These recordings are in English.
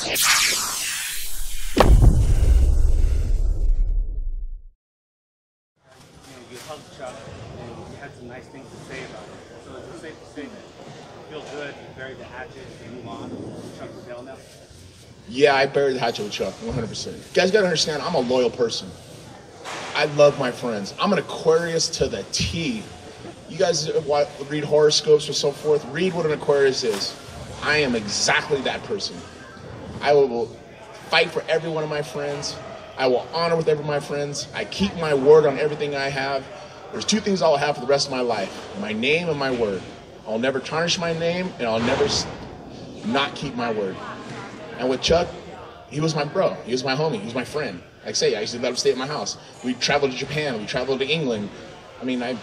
You hugged Chuck, and you had some nice things to say about it. So is it safe to say that you feel good, you buried the hatchet, and you move on with Chuck Liddell now? Yeah, I buried the hatchet with Chuck, 100%. You guys gotta understand, I'm a loyal person. I love my friends. I'm an Aquarius to the T. You guys read horoscopes or so forth, read what an Aquarius is. I am exactly that person. I will fight for every one of my friends. I will honor with every one of my friends. I keep my word on everything I have. There's two things I'll have for the rest of my life: my name and my word. I'll never tarnish my name, and I'll never not keep my word. And with Chuck, he was my bro. He was my homie. He was my friend. Like I say, I used to let him stay at my house. We traveled to Japan. We traveled to England. I mean, I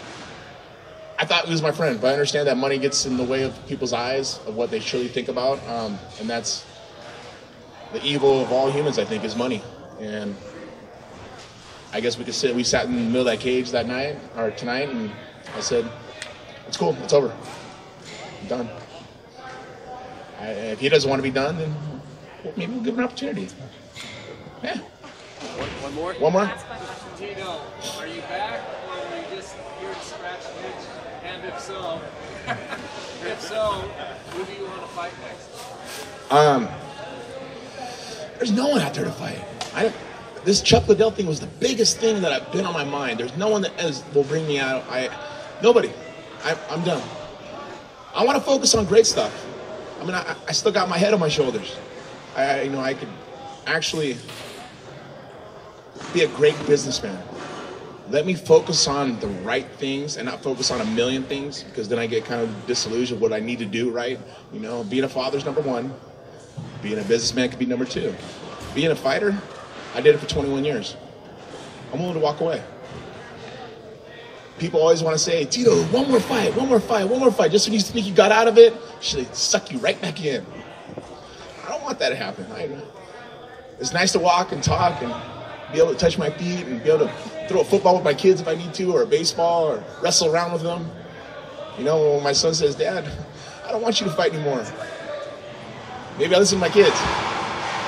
thought he was my friend, but I understand that money gets in the way of people's eyes of what they truly think about, and that's the evil of all humans, I think, is money. And I guess we sat in the middle of that cage that night, or tonight, and I said, it's cool, it's over. I'm done. If he doesn't want to be done, then maybe we'll give him an opportunity. Yeah. One more? One more? Tito, are you back, or were you just here to scratch the itch? And if so, who do you want to fight next? There's no one out there to fight. This Chuck Liddell thing was the biggest thing that I've been on my mind. There's no one that will bring me out. Nobody. I'm done. I want to focus on great stuff. I mean, I still got my head on my shoulders. I could actually be a great businessman. Let me focus on the right things and not focus on a million things, because then I get kind of disillusioned with what I need to do right. You know, being a father's number one. Being a businessman could be number two. Being a fighter, I did it for 21 years. I'm willing to walk away. People always want to say, Tito, one more fight. Just when you think you got out of it, she'll suck you right back in. I don't want that to happen. It's nice to walk and talk and be able to touch my feet and be able to throw a football with my kids if I need to, or a baseball, or wrestle around with them. You know, when my son says, Dad, I don't want you to fight anymore. Maybe I listen to my kids.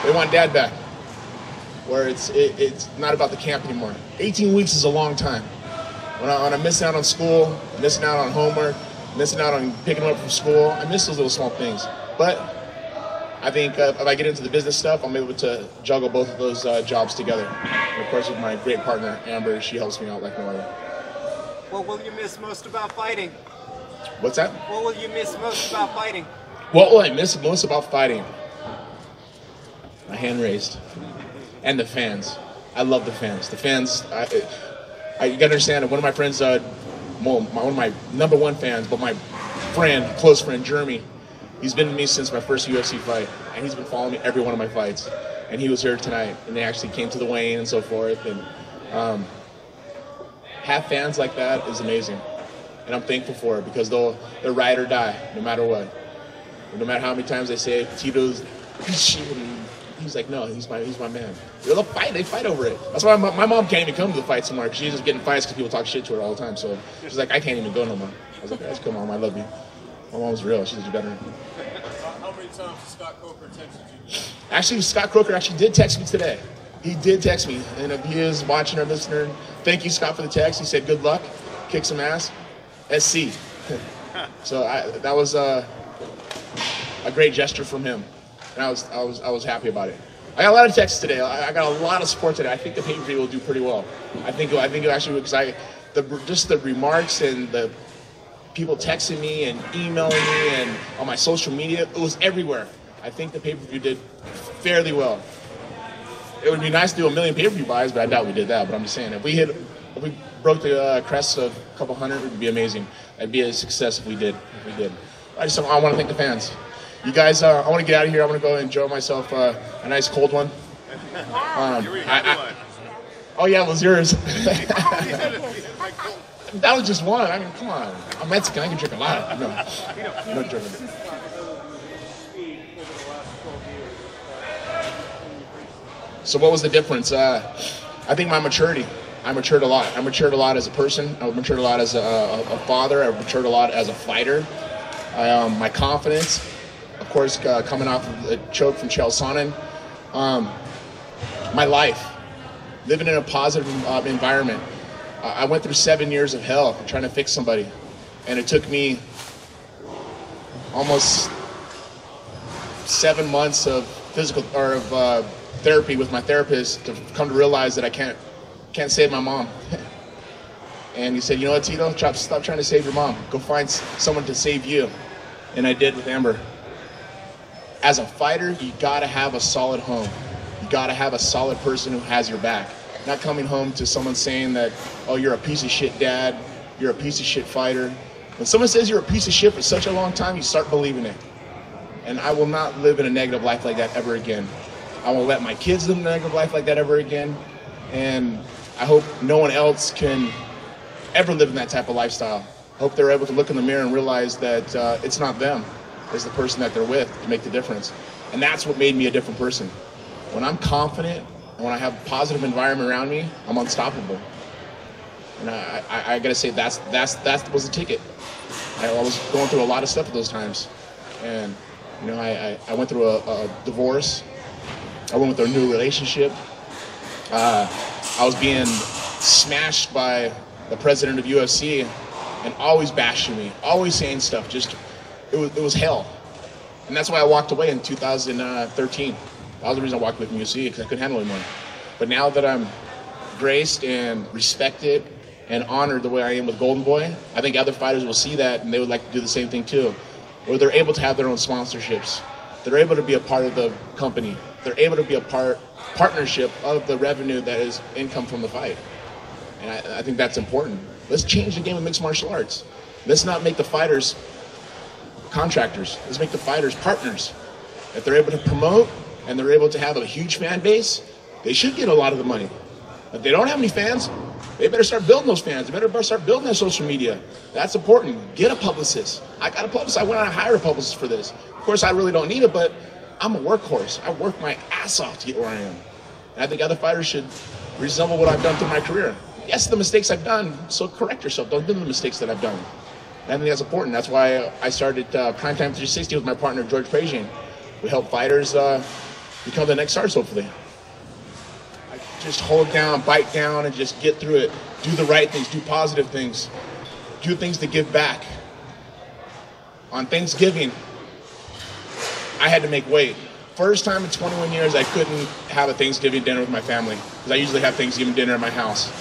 They want Dad back. Where it's not about the camp anymore. 18 weeks is a long time. When I'm missing out on school, missing out on homework, missing out on picking them up from school, I miss those little small things. But I think if I get into the business stuff, I'm able to juggle both of those jobs together. And of course, with my great partner, Amber, she helps me out like no other. What will you miss most about fighting? What's that? What will you miss most about fighting? What will I miss most about fighting? My hand raised. And the fans. I love the fans. The fans, you gotta understand that one of my friends, one of my number one fans, but my friend, close friend, Jeremy, he's been with me since my first UFC fight, and he's been following me every one of my fights. And he was here tonight, and they actually came to the weigh-in and so forth. And have fans like that is amazing. And I'm thankful for it, because they're ride or die, no matter what. No matter how many times they say, Tito's, he's like, no, he's my man. They'll fight, they fight over it. That's why my mom can't even come to the fight somewhere, because she's just getting fights because people talk shit to her all the time. So she's like, I can't even go no more. I was like, guys, come on, I love you. My mom's real, she's a veteran. How many times did Scott Coker texted you? Actually, Scott Coker actually did text me today. He did text me, and if he is watching or listening, thank you, Scott, for the text. He said, good luck, kick some ass, SC. So that was a great gesture from him, and I was happy about it. I got a lot of texts today. I got a lot of support today. I think the pay-per-view will do pretty well. I think it actually, because just the remarks and the people texting me and emailing me and on my social media, it was everywhere. I think the pay-per-view did fairly well. It would be nice to do 1 million pay-per-view buys, but I doubt we did that. But I'm just saying, if we broke the crest of a couple hundred, it would be amazing. It'd be a success if we did. I want to thank the fans. You guys, I want to get out of here. I want to go enjoy myself a nice cold one. Oh yeah, it was yours. That was just one. I mean, come on. I'm Mexican. I can drink a lot. No drinking. So what was the difference? I think my maturity. I matured a lot. I matured a lot as a person. I matured a lot as a father. I matured a lot as a fighter. My confidence, of course, coming off of a choke from Chael Sonnen. My life, living in a positive environment. I went through 7 years of hell trying to fix somebody, and it took me almost 7 months of therapy with my therapist to come to realize that I can't save my mom. And he said, you know what, Tito, stop trying to save your mom. Go find someone to save you. And I did with Amber. As a fighter, you gotta have a solid home. You gotta have a solid person who has your back. Not coming home to someone saying that, oh, you're a piece of shit dad, you're a piece of shit fighter. When someone says you're a piece of shit for such a long time, you start believing it. And I will not live in a negative life like that ever again. I won't let my kids live in a negative life like that ever again. And I hope no one else can ever live in that type of lifestyle. I hope they're able to look in the mirror and realize that it's not them, it's the person that they're with to make the difference. And that's what made me a different person. When I'm confident and when I have a positive environment around me, I'm unstoppable. And I gotta say that was the ticket. I was going through a lot of stuff at those times. And you know, I went through a divorce. I went with a new relationship. I was being smashed by the president of UFC and always bashing me, always saying stuff. Just it was hell. And that's why I walked away in 2013. That was the reason I walked away from UFC, because I couldn't handle it anymore. But now that I'm graced and respected and honored the way I am with Golden Boy, I think other fighters will see that and they would like to do the same thing too. Where they're able to have their own sponsorships. They're able to be a part of the company. They're able to be a partnership of the revenue that is income from the fight. And I think that's important. Let's change the game of mixed martial arts. Let's not make the fighters contractors. Let's make the fighters partners. If they're able to promote and they're able to have a huge fan base, they should get a lot of the money. If they don't have any fans, they better start building those fans. They better start building their social media. That's important. Get a publicist. I got a publicist. I went out and hired a publicist for this. Of course, I really don't need it, but I'm a workhorse. I work my ass off to get where I am. And I think other fighters should resemble what I've done through my career. Yes, the mistakes I've done, so correct yourself. Don't do the mistakes that I've done. And I think that's important. That's why I started Primetime 360 with my partner, George Pajian. We help fighters become the next stars, hopefully. Just hold down, bite down, and just get through it. Do the right things, do positive things. Do things to give back. On Thanksgiving, I had to make weight. First time in 21 years I couldn't have a Thanksgiving dinner with my family, because I usually have Thanksgiving dinner at my house.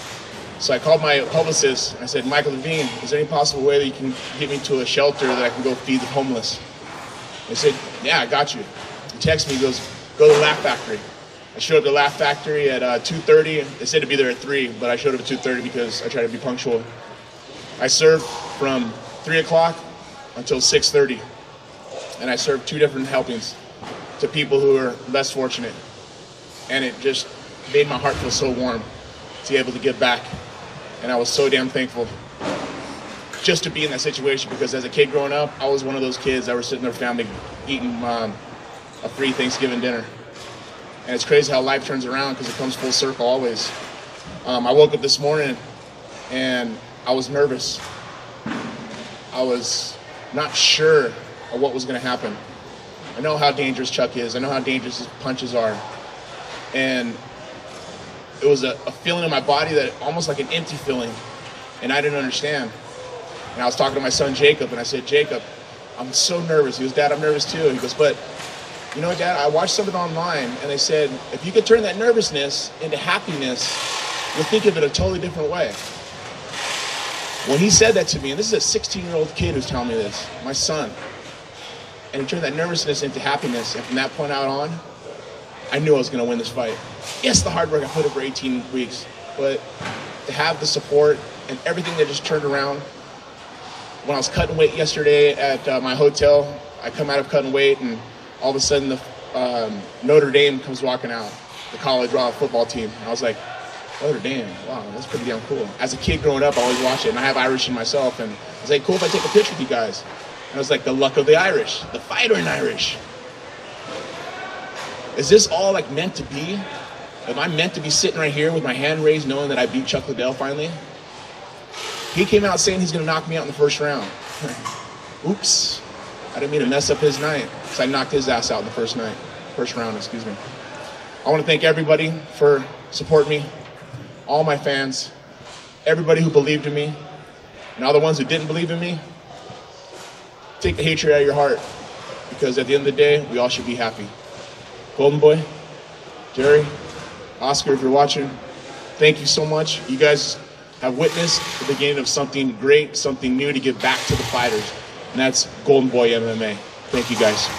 So I called my publicist, and I said, Michael Levine, is there any possible way that you can get me to a shelter that I can go feed the homeless? He said, yeah, I got you. He texted me, he goes, go to the Laugh Factory. I showed up to the Laugh Factory at 2:30. They said to be there at 3, but I showed up at 2:30 because I try to be punctual. I served from 3 o'clock until 6:30. And I served 2 different helpings to people who are less fortunate. And it just made my heart feel so warm to be able to give back. And I was so damn thankful just to be in that situation, because as a kid growing up, I was one of those kids that were sitting in their family eating a free Thanksgiving dinner. And it's crazy how life turns around, because it comes full circle always. I woke up this morning and I was nervous. I was not sure of what was going to happen. I know how dangerous Chuck is. I know how dangerous his punches are. And it was a feeling in my body that almost like an empty feeling. And I didn't understand. And I was talking to my son Jacob, and I said, Jacob, I'm so nervous. He goes, Dad, I'm nervous too. He goes, but you know, Dad, I watched something online, and they said, if you could turn that nervousness into happiness, you'll think of it a totally different way. When he said that to me, and this is a 16-year-old kid who's telling me this, my son, and he turned that nervousness into happiness, and from that point out on, I knew I was going to win this fight. Yes, the hard work I put in for 18 weeks, but to have the support and everything that just turned around. When I was cutting weight yesterday at my hotel, I come out of cutting weight, and all of a sudden the Notre Dame comes walking out, the college football team. And I was like, Notre Dame, wow, that's pretty damn cool. As a kid growing up, I always watched it, and I have Irish in myself, and I was like, cool if I take a picture with you guys. And I was like, the luck of the Irish, the fighter in Irish. Is this all like meant to be? Am I meant to be sitting right here with my hand raised knowing that I beat Chuck Liddell finally? He came out saying he's going to knock me out in the first round. Oops. I didn't mean to mess up his night, because I knocked his ass out in the first round, excuse me. I want to thank everybody for supporting me, all my fans, everybody who believed in me, and all the ones who didn't believe in me. Take the hatred out of your heart, because at the end of the day, we all should be happy. Golden Boy, Jerry, Oscar, if you're watching, thank you so much. You guys have witnessed the beginning of something great, something new to give back to the fighters, and that's Golden Boy MMA. Thank you, guys.